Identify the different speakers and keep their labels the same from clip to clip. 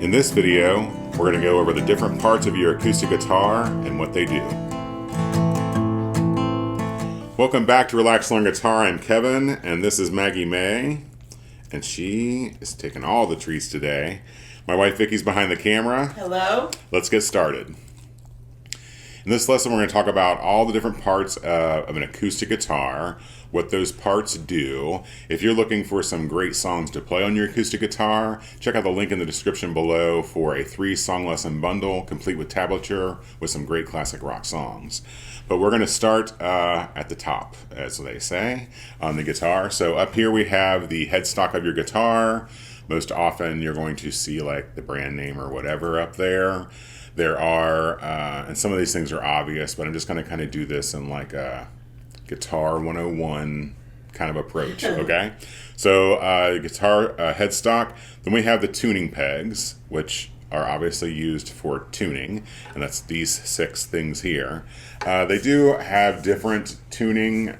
Speaker 1: In this video, we're going to go over the different parts of your acoustic guitar and what they do. Welcome back to Relax Learn Guitar. I'm Kevin, and this is Maggie May, and she is taking all the treats today. My wife Vicky's behind the camera.
Speaker 2: Hello.
Speaker 1: Let's get started. In this lesson, we're going to talk about all the different parts of an acoustic guitar, what those parts do. If you're looking for some great songs to play on your acoustic guitar, check out the link in the description below for a 3-song lesson bundle, complete with tablature, with some great classic rock songs. But we're going to start at the top, as they say, on the guitar. So up here we have the headstock of your guitar. Most often you're going to see like the brand name or whatever up there. There are, and some of these things are obvious, but I'm just going to kind of do this in like a Guitar 101 kind of approach, okay? So guitar headstock, then we have the tuning pegs, which are obviously used for tuning, and that's these 6 things here. They do have different tuning.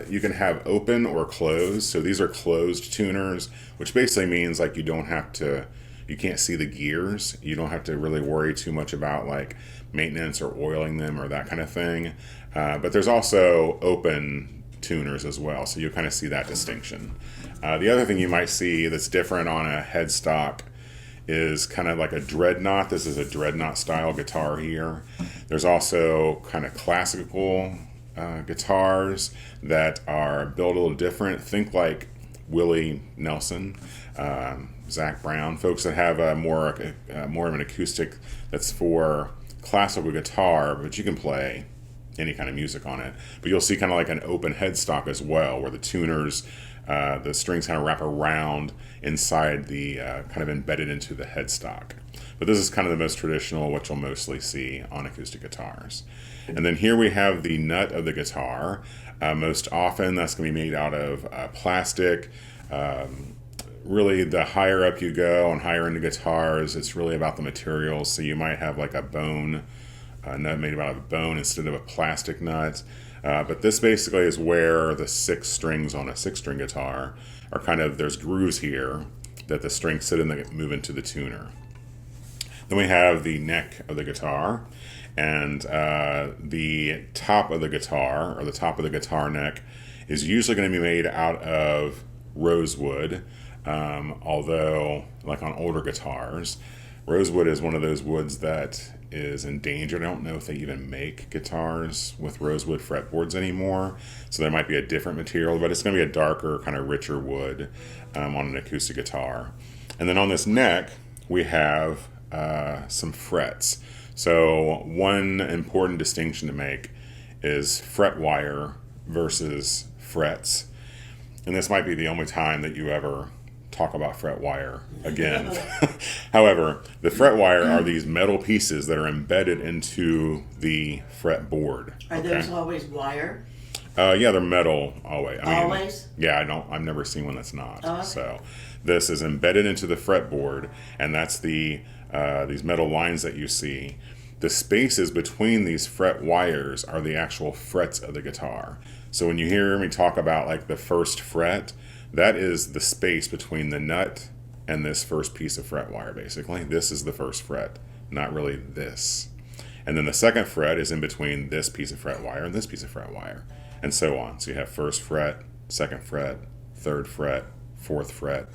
Speaker 1: You can have open or closed, so these are closed tuners, which basically means like you can't see the gears. You don't have to really worry too much about like maintenance or oiling them or that kind of thing. But there's also open tuners as well, so you kind of see that distinction. The other thing you might see that's different on a headstock is kind of like a dreadnought. This is a dreadnought style guitar here. There's also kind of classical guitars that are built a little different. Think like Willie Nelson, Zach Brown, folks that have more of an acoustic that's for classical guitar, but you can play any kind of music on it. But you'll see kind of like an open headstock as well, where the tuners, the strings kind of wrap around inside the kind of embedded into the headstock. But this is kind of the most traditional, what you'll mostly see on acoustic guitars. And then here we have the nut of the guitar. Most often that's going to be made out of plastic. Really, the higher up you go and higher into guitars, it's really about the materials. So you might have like a bone, nut made out of a bone instead of a plastic nut. But this basically is where the 6 strings on a 6-string guitar are kind of, there's grooves here that the strings sit in that move into the tuner. Then we have the neck of the guitar, and the top of the guitar, or the top of the guitar neck, is usually going to be made out of rosewood. Although, like on older guitars, rosewood is one of those woods that is endangered. I don't know if they even make guitars with rosewood fretboards anymore, so there might be a different material, but it's going to be a darker, kind of richer wood on an acoustic guitar. And then on this neck, we have some frets. So one important distinction to make is fret wire versus frets. And this might be the only time that you ever talk about fret wire again. However, the fret wire are these metal pieces that are embedded into the fretboard.
Speaker 2: Are those always wire?
Speaker 1: Yeah, they're metal always.
Speaker 2: Always?
Speaker 1: Yeah, I've never seen one that's not.
Speaker 2: Okay.
Speaker 1: So this is embedded into the fretboard, and that's these metal lines that you see. The spaces between these fret wires are the actual frets of the guitar. So when you hear me talk about like the first fret, that is the space between the nut and this first piece of fret wire, basically. This is the first fret, not really this. And then the second fret is in between this piece of fret wire and this piece of fret wire, and so on. So you have first fret, second fret, third fret, fourth fret,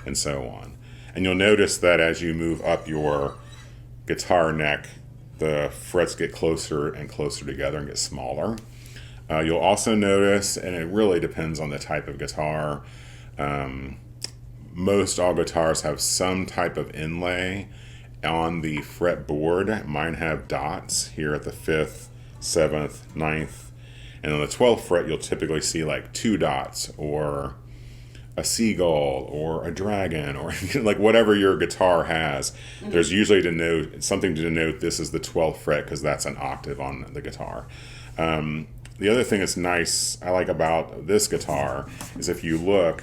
Speaker 1: and so on. And you'll notice that as you move up your guitar neck, the frets get closer and closer together and get smaller. You'll also notice, and it really depends on the type of guitar, most all guitars have some type of inlay on the fretboard. Mine have dots here at the 5th, 7th, 9th, and on the 12th fret you'll typically see like 2 dots or a seagull or a dragon or like whatever your guitar has. There's usually something to denote this is the 12th fret because that's an octave on the guitar. The other thing that's nice, I like about this guitar, is if you look,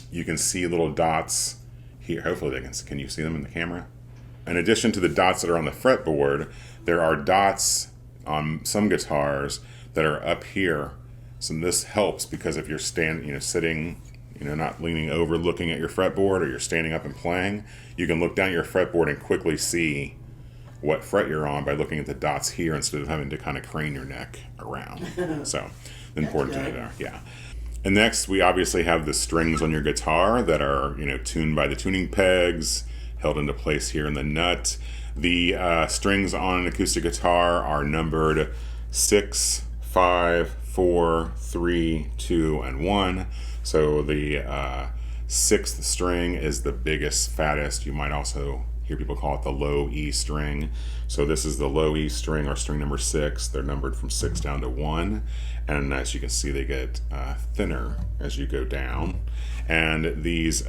Speaker 1: you can see little dots here. Hopefully can you see them in the camera? In addition to the dots that are on the fretboard, there are dots on some guitars that are up here. So this helps because if you're sitting you know, not leaning over looking at your fretboard, or you're standing up and playing, you can look down at your fretboard and quickly see what fret you're on by looking at the dots here instead of having to kind of crane your neck around. So important to know there. Yeah. And next, we obviously have the strings on your guitar that are, you know, tuned by the tuning pegs, held into place here in the nut. The strings on an acoustic guitar are numbered 6, 5, 4, 3, 2, and 1. So the sixth string is the biggest, fattest. You might also hear people call it the low E string. So this is the low E string, or string number 6. They're numbered from 6 down to 1. And as you can see, they get thinner as you go down. And these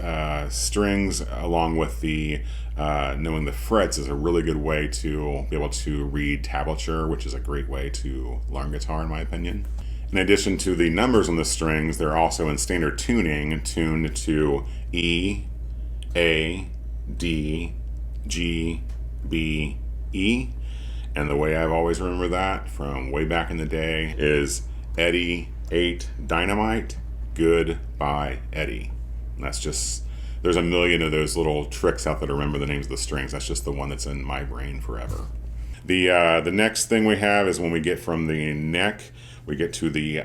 Speaker 1: strings, along with the knowing the frets, is a really good way to be able to read tablature, which is a great way to learn guitar, in my opinion. In addition to the numbers on the strings, they're also in standard tuning, tuned to E, A, D, G, B, E. And the way I've always remembered that from way back in the day is Eddie 8 Dynamite, good by Eddie. And that's just, there's a million of those little tricks out there to remember the names of the strings. That's just the one that's in my brain forever. The next thing we have is when we get from the neck, we get to the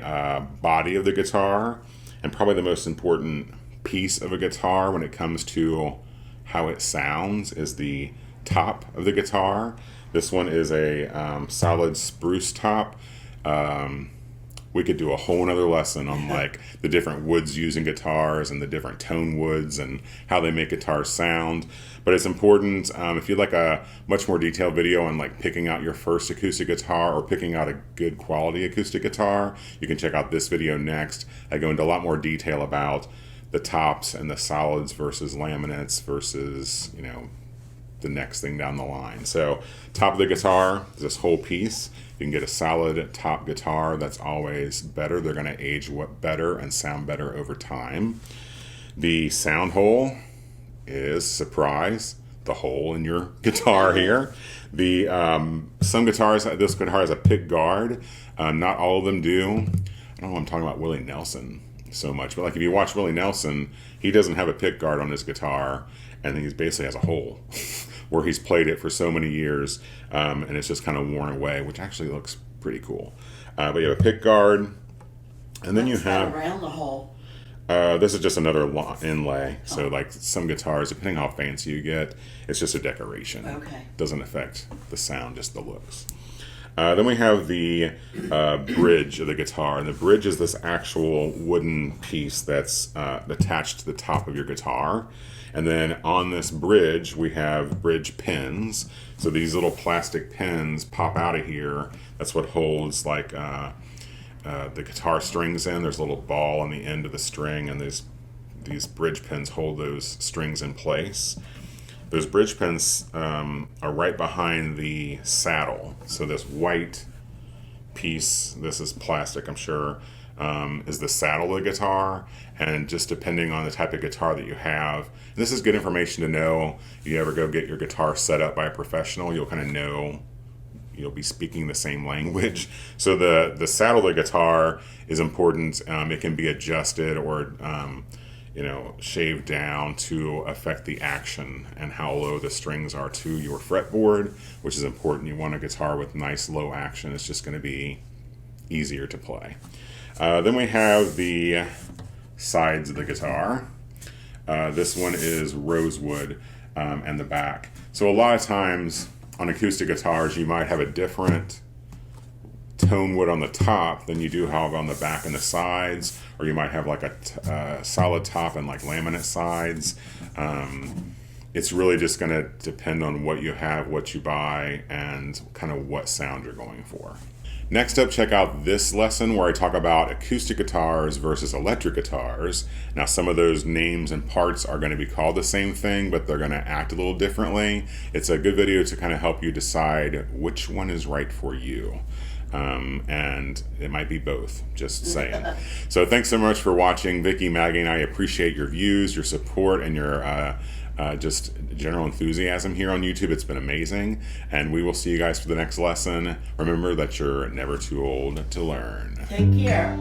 Speaker 1: body of the guitar, and probably the most important piece of a guitar when it comes to how it sounds is the top of the guitar. This one is a solid spruce top. We could do a whole nother lesson on like the different woods used in guitars and the different tone woods and how they make guitars sound. But it's important, if you'd like a much more detailed video on like picking out your first acoustic guitar or picking out a good quality acoustic guitar, you can check out this video next. I go into a lot more detail about the tops and the solids versus laminates versus, you know, the next thing down the line. So top of the guitar is this whole piece. You can get a solid top guitar. That's always better. They're going to age better and sound better over time. The sound hole is, surprise, the hole in your guitar here. The some guitars, this guitar has a pick guard. Not all of them do. I don't know, I'm talking about Willie Nelson so much, but like if you watch Willie Nelson, he doesn't have a pick guard on his guitar, and he basically has a hole where he's played it for so many years, and it's just kind of worn away, which actually looks pretty cool. But you have a pick guard, and then you have
Speaker 2: around the hole.
Speaker 1: This is just another inlay. So like some guitars, depending how fancy you get, it's just a decoration.
Speaker 2: Okay.
Speaker 1: Doesn't affect the sound, just the looks. Then we have the bridge of the guitar. And the bridge is this actual wooden piece that's attached to the top of your guitar. And then on this bridge, we have bridge pins. So these little plastic pins pop out of here. That's what holds like the guitar strings in. There's a little ball on the end of the string, and these bridge pins hold those strings in place. Those bridge pins are right behind the saddle. So this white piece, this is plastic, I'm sure, is the saddle of the guitar. And just depending on the type of guitar that you have, and this is good information to know. If you ever go get your guitar set up by a professional, you'll kind of know, you'll be speaking the same language. So the saddle of the guitar is important. It can be adjusted or shaved down to affect the action and how low the strings are to your fretboard, which is important. You want a guitar with nice low action. It's just going to be easier to play. Then we have the sides of the guitar. This one is rosewood and the back. So a lot of times on acoustic guitars, you might have a different tone wood on the top than you do have on the back and the sides, or you might have like a solid top and like laminate sides. It's really just going to depend on what you have, what you buy, and kind of what sound you're going for. Next up, check out this lesson where I talk about acoustic guitars versus electric guitars. Now, some of those names and parts are going to be called the same thing, but they're going to act a little differently. It's a good video to kind of help you decide which one is right for you. And it might be both, just saying. So thanks so much for watching. Vicky, Maggie, and I appreciate your views, your support, and your just general enthusiasm here on YouTube. It's been amazing. And we will see you guys for the next lesson. Remember that you're never too old to learn.
Speaker 2: Take care.